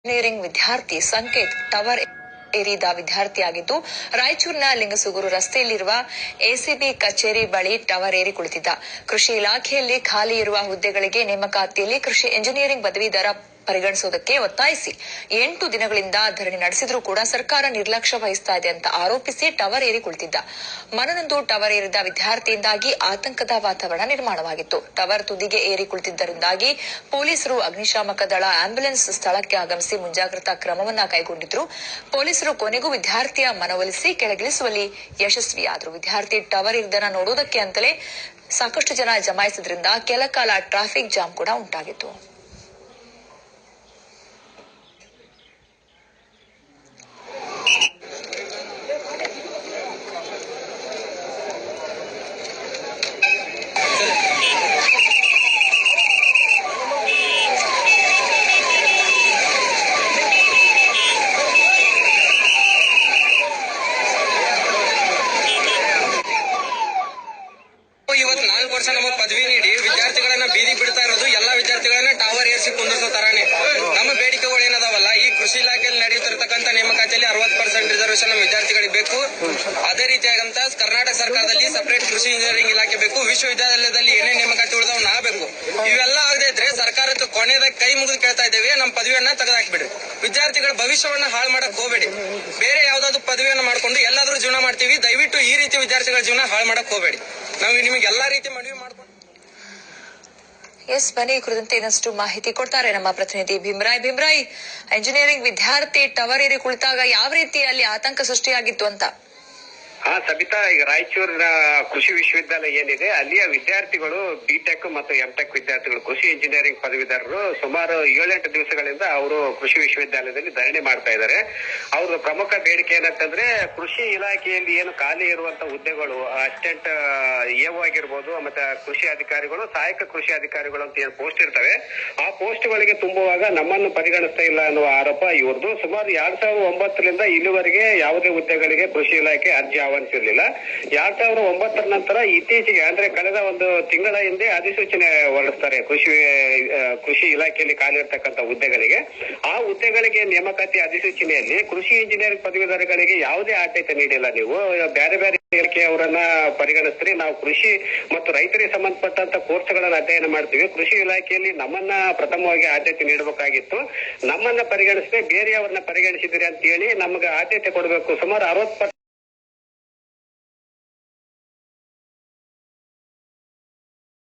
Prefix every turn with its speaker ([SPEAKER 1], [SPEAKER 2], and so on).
[SPEAKER 1] Engineering ವಿದ್ಯಾರ್ಥಿ ಸಂಕೇತ್ tower ಏರಿದ ವಿದ್ಯಾರ್ಥಿಯಾಗಿದ್ದು, ರಾಯಚೂರಿನ ಲಿಂಗಸುಗೂರು ರಸ್ತೆಯಲ್ಲಿರುವ ಎಸಿಬಿ ಕಚೇರಿ ಬಳಿ ಟವರ್ ಏರಿ ಕುಳಿತಿದ್ದ. ಕೃಷಿ ಇಲಾಖೆಯಲ್ಲಿ ಖಾಲಿ ಇರುವ ಹುದ್ದೆಗಳಿಗೆ ನೇಮಕಾತಿಯಲ್ಲಿ ಕೃಷಿ ಇಂಜಿನಿಯರಿಂಗ್ ಪದವೀಧರ ಪರಿಗಣಿಸುವುದಕ್ಕೆ ಒತ್ತಾಯಿಸಿ 8 ದಿನಗಳಿಂದ ಧರಣಿ ನಡೆಸಿದ್ರೂ ಕೂಡ ಸರ್ಕಾರ ನಿರ್ಲಕ್ಷ್ಯ ವಹಿಸ್ತಾ ಇದೆ ಅಂತ ಆರೋಪಿಸಿ ಟವರ್ ಏರಿ ಕುಳಿತಿದ್ದ. ಮನನೊಂದು ಟವರ್ ಏರಿದ ವಿದ್ಯಾರ್ಥಿಯಿಂದಾಗಿ ಆತಂಕದ ವಾತಾವರಣ ನಿರ್ಮಾಣವಾಗಿತ್ತು. ಟವರ್ ತುದಿಗೆ ಏರಿ ಕುಳಿತಿದ್ದರಿಂದಾಗಿ ಪೊಲೀಸರು, ಅಗ್ನಿಶಾಮಕ ದಳ, ಆಂಬ್ಯುಲೆನ್ಸ್ ಸ್ಥಳಕ್ಕೆ ಆಗಮಿಸಿ ಮುಂಜಾಗ್ರತಾ ಕ್ರಮವನ್ನ ಕೈಗೊಂಡಿದ್ರು. ಪೊಲೀಸರು ಕೊನೆಗೂ ವಿದ್ಯಾರ್ಥಿಯ ಮನವೊಲಿಸಿ ಕೆಳಗಿಳಿಸುವಲ್ಲಿ ಯಶಸ್ವಿಯಾದರು. ವಿದ್ಯಾರ್ಥಿ ಟವರ್ ಏರಿದನ್ನ ನೋಡುವುದಕ್ಕೆ ಅಂತಲೇ ಸಾಕಷ್ಟು ಜನ ಜಮಾಯಿಸಿದ್ರಿಂದ ಕೆಲ ಕಾಲ ಟ್ರಾಫಿಕ್ ಜಾಮ್ ಕೂಡ ಉಂಟಾಗಿತ್ತು.
[SPEAKER 2] ಇವತ್ತು 4 ವರ್ಷ ನಮಗೆ ಪದವಿ ನೀಡಿ ವಿದ್ಯಾರ್ಥಿಗಳನ್ನ ಬೀದಿ ಬಿಡ್ತಾ ಇರೋದು ಎಲ್ಲಾ ವಿದ್ಯಾರ್ಥಿಗಳನ್ನ ಟವರ್ ಏರಿಸಿ ಕುಂದಿಸೋ ತರಾನೇ. ನಮ್ಮ ಬೇಡಿಕೆಗಳು ಏನದಾವಲ್ಲ, ಈ ಕೃಷಿ ಇಲಾಖೆಯಲ್ಲಿ ನಡೆಯುತ್ತಿರತಕ್ಕಂತ ನೇಮಕಾತಿಯಲ್ಲಿ 60% ರಿಸರ್ವೇಶನ್ ನಮ್ಮ ವಿದ್ಯಾರ್ಥಿಗಳಿಗೆ ಬೇಕು. ಅದೇ ರೀತಿಯಾಗಂತ ಕರ್ನಾಟಕ ಸರ್ಕಾರದಲ್ಲಿ ಸಪರೇಟ್ ಕೃಷಿ ಇಂಜಿನಿಯರಿಂಗ್ ಇಲಾಖೆ ಬೇಕು. ವಿಶ್ವವಿದ್ಯಾಲಯದಲ್ಲಿ ಏನೇ ನೇಮಕಾತಿ ಉಳಿದವ್ ನಾ ಬೇಕು. ಇವೆಲ್ಲ ಆಗದೆ ಇದ್ರೆ ಸರ್ಕಾರಕ್ಕೆ ಕೊನೆಯದಾಗ ಕೈ ಮುಗಿದು ಕೇಳ್ತಾ ಇದ್ದೇವೆ, ನಮ್ಮ ಪದವಿಯನ್ನ ತೆಗೆದಾಕ್ಬಿಡ್ರಿ. ವಿದ್ಯಾರ್ಥಿಗಳ ಭವಿಷ್ಯವನ್ನ ಹಾಳು ಮಾಡಕ್ ಹೋಗಬೇಡಿ. ಬೇರೆ ಯಾವ್ದಾದ್ರು ಪದವಿಯನ್ನ ಮಾಡ್ಕೊಂಡು ಎಲ್ಲಾದ್ರೂ ಜೀವನ ಮಾಡ್ತೀವಿ. ದಯವಿಟ್ಟು ಈ ರೀತಿ ವಿದ್ಯಾರ್ಥಿಗಳ ಜೀವನ ಹಾಳು ಮಾಡಕ್ ಹೋಗಬೇಡಿ. ನಾವು ನಿಮಗೆ ಎಲ್ಲಾ ರೀತಿ ಮನವಿ ಮಾಡ್ಕೊಂಡು
[SPEAKER 1] ಬನ್ನಿ, ಈ ಕುರಿತಂತೆ ಇನ್ನಷ್ಟು ಮಾಹಿತಿ ಕೊಡ್ತಾರೆ ನಮ್ಮ ಪ್ರತಿನಿಧಿ ಭೀಮ್ರಾಯ್. ಇಂಜಿನಿಯರಿಂಗ್ ವಿದ್ಯಾರ್ಥಿ ಟವರ್ ಏರಿ ಕುಳಿತಾಗ ಯಾವ ರೀತಿ ಅಲ್ಲಿ ಆತಂಕ ಸೃಷ್ಟಿಯಾಗಿತ್ತು ಅಂತ?
[SPEAKER 3] ಸಬಿತಾ, ಈಗ ರಾಯಚೂರಿನ ಕೃಷಿ ವಿಶ್ವವಿದ್ಯಾಲಯ ಏನಿದೆ, ಅಲ್ಲಿಯ ವಿದ್ಯಾರ್ಥಿಗಳು ಬಿಟೆಕ್ ಮತ್ತು ಎಂಟೆಕ್ ವಿದ್ಯಾರ್ಥಿಗಳು, ಕೃಷಿ ಇಂಜಿನಿಯರಿಂಗ್ ಪದವೀಧರರು ಸುಮಾರು 7-8 ದಿವಸಗಳಿಂದ ಅವರು ಕೃಷಿ ವಿಶ್ವವಿದ್ಯಾಲಯದಲ್ಲಿ ಧರಣಿ ಮಾಡ್ತಾ ಇದ್ದಾರೆ. ಅವ್ರ ಪ್ರಮುಖ ಬೇಡಿಕೆ ಏನಂತಂದ್ರೆ, ಕೃಷಿ ಇಲಾಖೆಯಲ್ಲಿ ಏನು ಖಾಲಿ ಇರುವಂತಹ ಹುದ್ದೆಗಳು, ಅಸಿಸ್ಟೆಂಟ್ ಎಒ ಆಗಿರ್ಬೋದು, ಮತ್ತೆ ಕೃಷಿ ಅಧಿಕಾರಿಗಳು, ಸಹಾಯಕ ಕೃಷಿ ಅಧಿಕಾರಿಗಳು ಅಂತ ಏನು ಪೋಸ್ಟ್ ಇರ್ತವೆ, ಆ ಪೋಸ್ಟ್ ಗಳಿಗೆ ತುಂಬುವಾಗ ನಮ್ಮನ್ನು ಪರಿಗಣಿಸ್ತಾ ಇಲ್ಲ ಅನ್ನುವ ಆರೋಪ ಇವ್ರದ್ದು. ಸುಮಾರು 2009ರಿಂದ ಇಲ್ಲಿವರೆಗೆ ಯಾವುದೇ ಹುದ್ದೆಗಳಿಗೆ ಕೃಷಿ ಇಲಾಖೆ ಅರ್ಜಿ ಆಹ್ವಾನಿಸಿರ್ಲಿಲ್ಲ. 2009 ನಂತರ ಇತ್ತೀಚೆಗೆ ಅಂದ್ರೆ ಕಳೆದ ಒಂದು ತಿಂಗಳ ಹಿಂದೆ ಅಧಿಸೂಚನೆ ಹೊರಡಿಸ್ತಾರೆ ಕೃಷಿ ಇಲಾಖೆಯಲ್ಲಿ ಖಾಲಿ ಇರತಕ್ಕಂತ ಹುದ್ದೆಗಳಿಗೆ. ಆ ಹುದ್ದೆಗಳಿಗೆ ನೇಮಕಾತಿ ಅಧಿಸೂಚನೆಯಲ್ಲಿ ಕೃಷಿ ಇಂಜಿನಿಯರಿಂಗ್ ಪದವೀಧರಗಳಿಗೆ ಯಾವುದೇ ಆದ್ಯತೆ ನೀಡಿಲ್ಲ. ನೀವು ಬೇರೆ ಬೇರೆ ಇಲಾಖೆಯವರನ್ನ ಪರಿಗಣಿಸ್ತೀರಿ, ನಾವು ಕೃಷಿ ಮತ್ತು ರೈತರಿಗೆ ಸಂಬಂಧಪಟ್ಟಂತ ಕೋರ್ಸ್ಗಳನ್ನ ಅಧ್ಯಯನ ಮಾಡ್ತೀವಿ. ಕೃಷಿ ಇಲಾಖೆಯಲ್ಲಿ ನಮ್ಮನ್ನ ಪ್ರಥಮವಾಗಿ ಆದ್ಯತೆ ನೀಡಬೇಕಾಗಿತ್ತು. ನಮ್ಮನ್ನ ಪರಿಗಣಿಸದೆ ಬೇರೆಯವರನ್ನ ಪರಿಗಣಿಸಿದಿರಿ ಅಂತ ಹೇಳಿ ನಮ್ಗೆ ಆದ್ಯತೆ ಕೊಡಬೇಕು. ಸುಮಾರು 60%